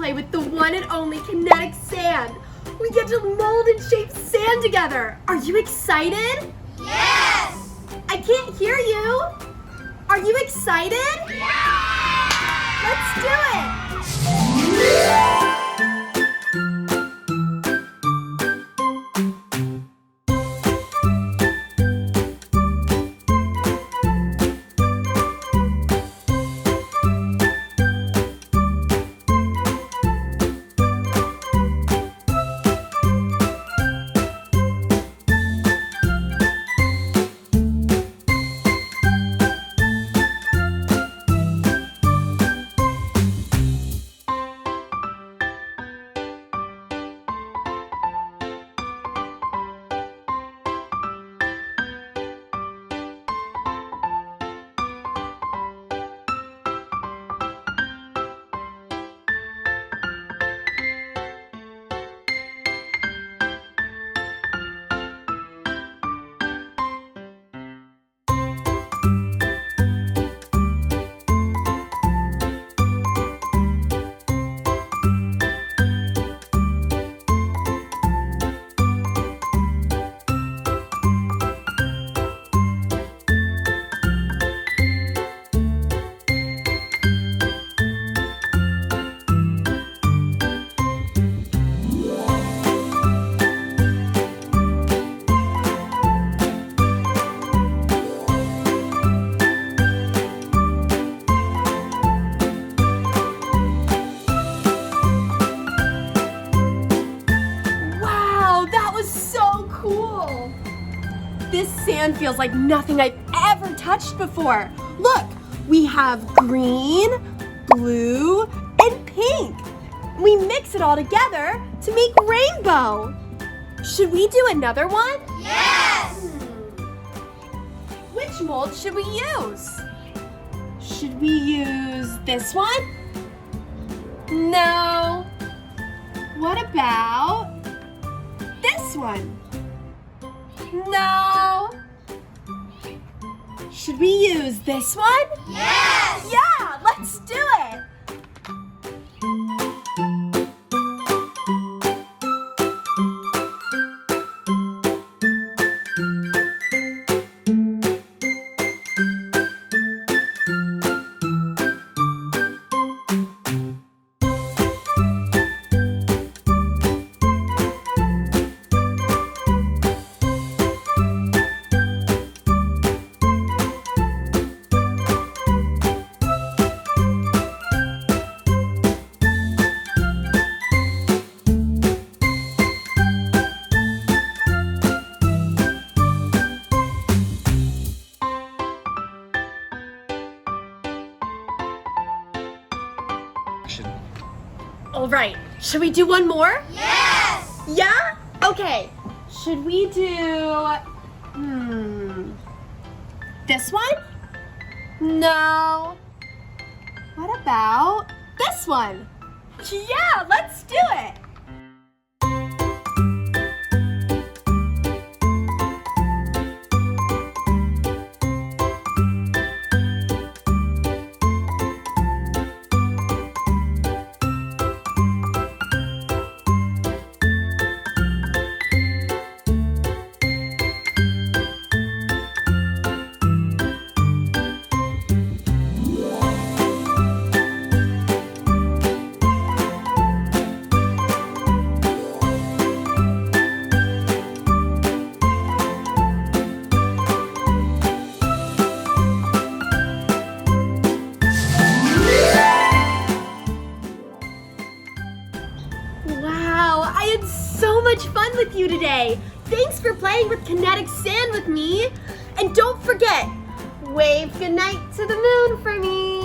play with the one and only Kinetic sand. We get to mold and shape sand together. Are you excited? Yes! I can't hear you. Are you excited? Yeah! Let's do it! This sand feels like nothing I've ever touched before. Look, we have green, blue, and pink. We mix it all together to make rainbow. Should we do another one? Yes! Which mold should we use? Should we use this one? No. What about this one? No. Should we use this one? Yes! Yeah, let's do it. All right, should we do one more? Yes! Yeah? Okay. Should we do, this one? No. What about this one? Yeah, let's do it. Wow, I had so much fun with you today. Thanks for playing with Kinetic Sand with me. And don't forget, wave goodnight to the moon for me.